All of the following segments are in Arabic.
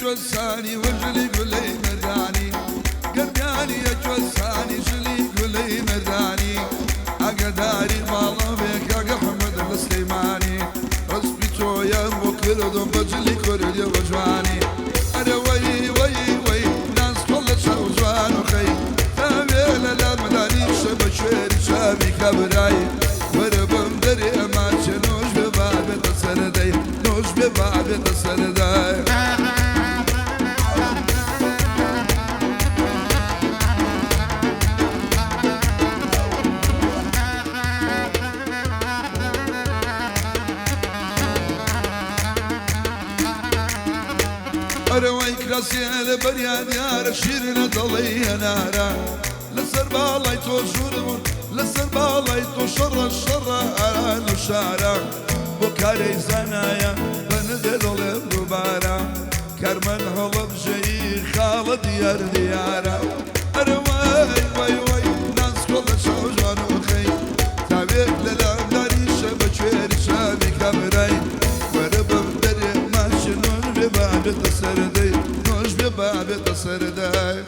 جوزاني وجلي قولي مرداني قرداني يا جوزاني جلي قولي مرداني أقداري مالا بك أقا حمد السليماني رسبيتو يا مكردم بجلي كرد يا وجواني أنا وي وي وي ناس كل شوجوان وخي تابيل الأمداني شبشوير شابي كبراي وربم دري أماتش نوش ببابي تسردي نوش ببابي تسردي أروي كراسي بريان يا شيرنا ضلي نارا لسر بالي توجور لسر بالي توشر الشر على الشارع بكاري زنايا بندل الدبارة كرمن هلب جاي خالد ديار ديارة أروي وي وي ناس كل شوجان وخي تابع للأمداري شبشير شابي كبراي وربم دري ماشنون ببابي تسردي نوش ببابي تسردي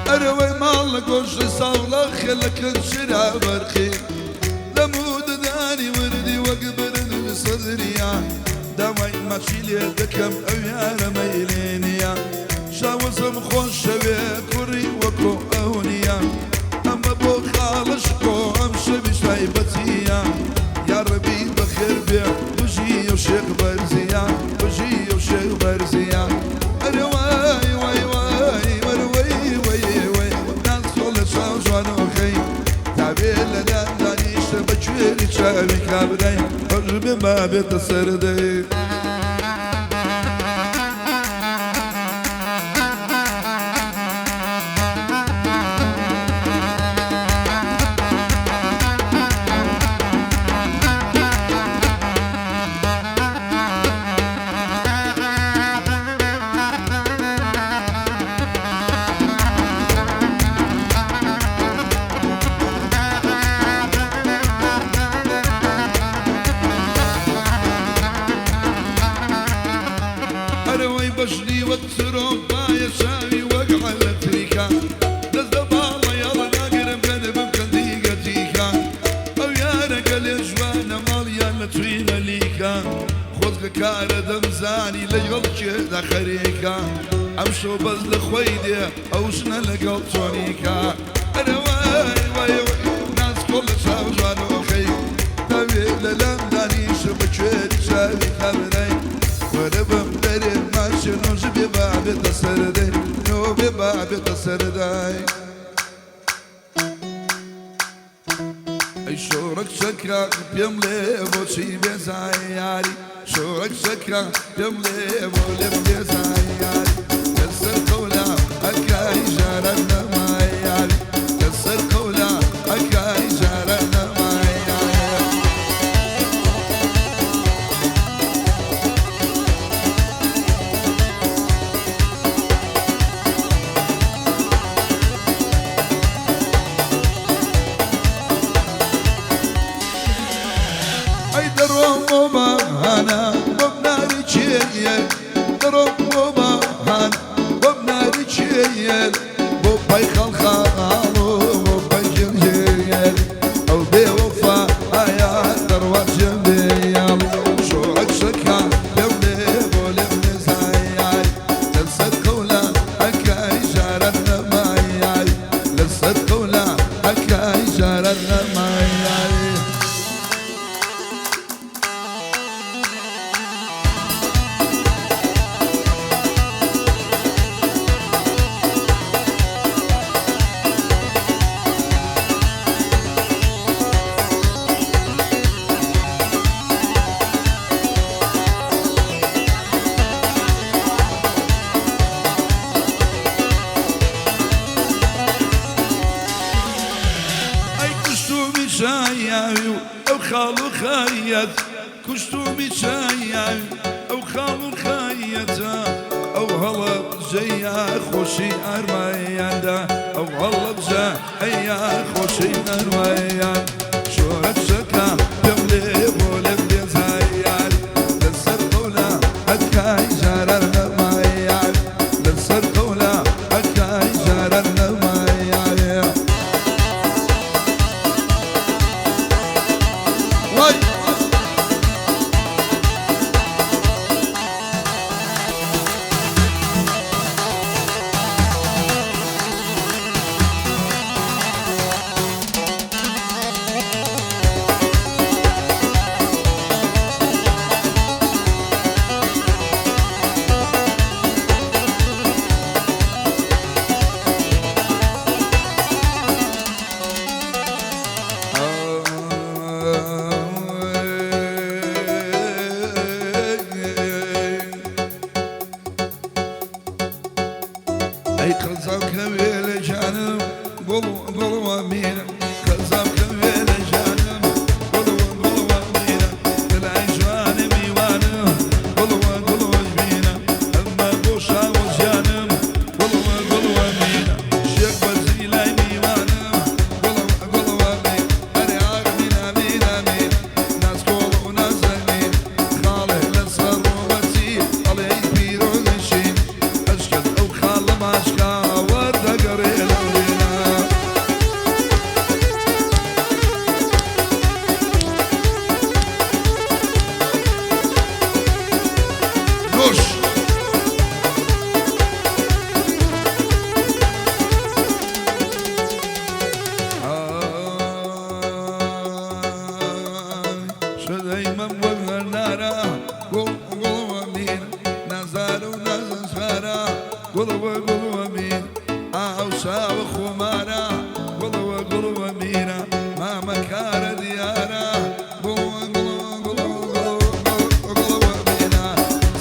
أروي مال قوش صاولة خلك الشرع برخي لمود داني وردي وقبرن صدريا داوي ما تشيلي دكم أو يا رميلينيا شاوزم خوش شوي كوري وكو أونيا أما بو خالشكو أمشي بشاي بطيا يا ربي بخير بيع وجي وشيخ برزيا وجي وشيخ برزيا أروي واي واي وروي وي ناس كل شوجان وخي تعبيل لداني شبشوير شابي كابراي قرب ما بتصردي أروي بشري والتراب بايا شاوي وقع الأفريكا لزد بالله يلا ناقرب قلب بكنديقة تيكا أو يا رجل جوانا ماليا لتوينا ليكا خذك كار دمزاني ليغلق دخريكا أمشو بز لخويدي أو شنا لقلتونيكا أروي وي ناس كل شاوجان وخي تابي للمداني شبكوير شابي كابراي وربم دري ماشي نوش ببابي تسردي نو ببابي تسردي اي شورك شكرا بيملي بوشي بزاياري شورك شكرا بيملي بولي بزاياري كسر قولا اكاي جارنا ماياري كسر قولا اكاي جارنا أنا مبناري تشيني شاوي أو خالو خايت كشتو بشايا أو خالو خايتا أو هلا بجيا خوشي أرميان أو هلا بجيا خوشي أرميان شورت شكا بملي بولم بيزايان لسر قولا أكاي جارر نمايان لسر قولا أكاي جارر نمايان واي أي قزاق كبير جانم بلو أمينة قزاق كبير جانم بلو أمينة تلعي جوانم يوانم بلو أمينة أما بوشا وجانم بلو أمينة شيخ بزيلا يوانم بلو أمينة أري عاقمين أمين أمين ناس كول وناس أمين خاله لسر ومسيح علي بيرو لشين أشكد أو خاله ماشكا ورد قريل أولينا نوش شدايما وغر نارا قلوا أمين نزار ونزارا قلوا أمين عوشا وخمارا قلوا أمينا ما مكار ديارا قلوا أمينا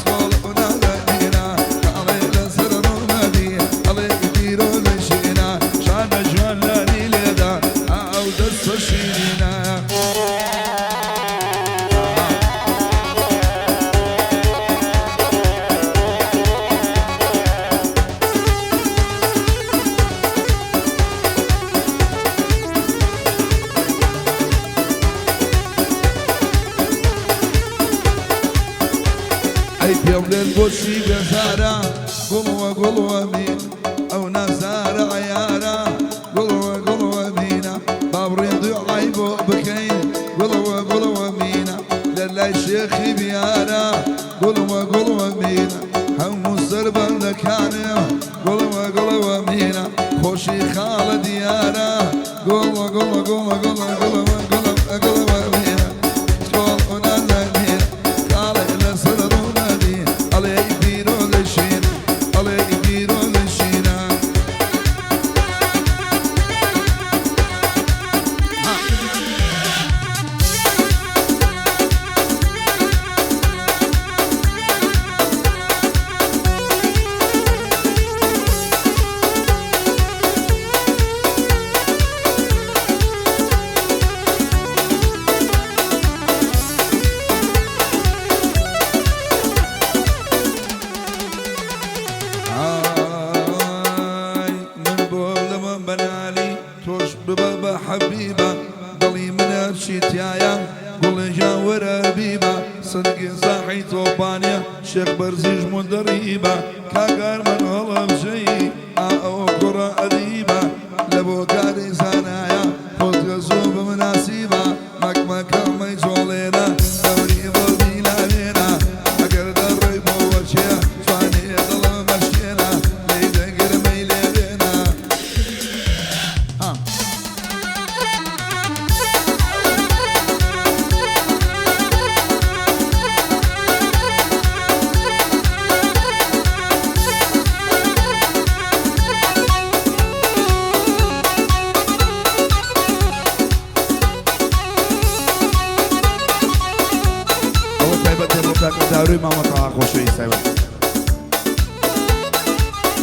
سقول ونزارينا علي لسر ونبي علي كبيرو لشينا شانا جوان لاني ليدا عود السشينا أي بيوم للبوشي بزارة قلوا أمين أو نزار عيارة قلوا أمينة بابرين ضيع عيبو بكين قلوا أمينة لله شيخي بيارة قلوا أمينة هم السربان لكانه قلوا أمينة خوشي خال ديارة قلوا أمينة شكول ونزانينا خالي لسر ونبي علي بيرو لشين علي بيرو لشينا من بول من بنالي توش ببابا حبيبة ضلي من الشتايا قول جاور ربيبة صدقي صاحي توبانيا شيخ برزيج مدريبة كاقر من هلب جي أو قرى أديبة لبو قاري زانايا خذ غزوب مناسيبة مكمكة ميزولينا دوري بودينا لينا أقر دري بوشيا فاني ظلم مشينا ليدا قرمي لينا داروی ما مطاع خوشی سوی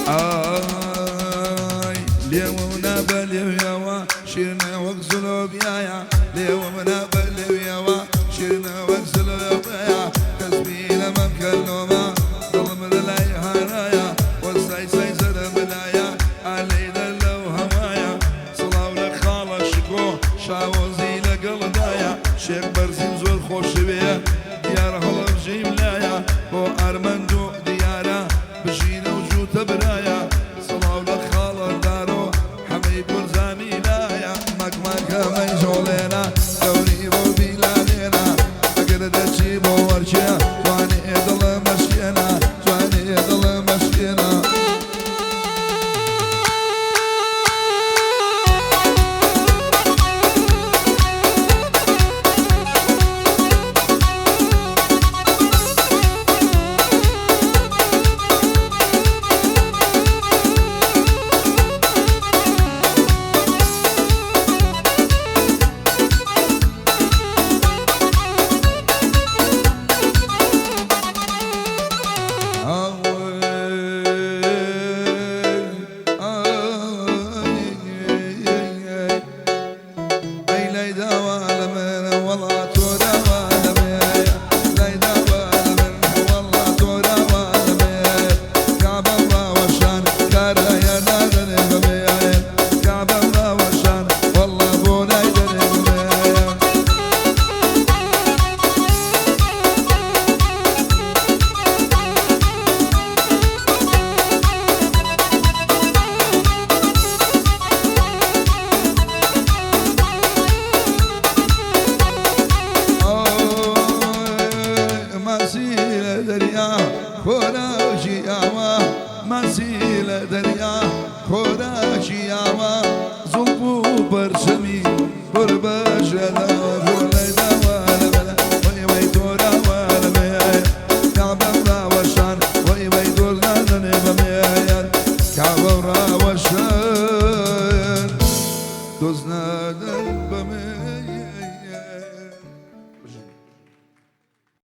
آی لیمونا بلیویا و شیرنا وقت زلوبیایا ليه ومنا بلي ويا شيرنا وكسل الأبايا كسبي لما مكلمة ظلم للاي هنايا والساي ساي زد بلايا علي دلو هوايا صلاة لك خالة شكو شاوزي لقل دايا شيخ برزين زور خوش بيه ديار هلب جيملايا بو أرمندو ديارا بجينا وجوت برايا صلاة لك خالة دارو حبيب والزاميلايا مكمكة من جولينا دوري وبيلانينا أقرد أجيب وارجع جواني إدل مشينا جواني إدل مشينا مسيلة دريا خوراشي عوا زلبو برشمي برباشلا فرليدا ولا بلا وي وي دورا ولا ميا كعبا وشان وي وي دورنا نبميا كعبا وشان دوزنا نبميا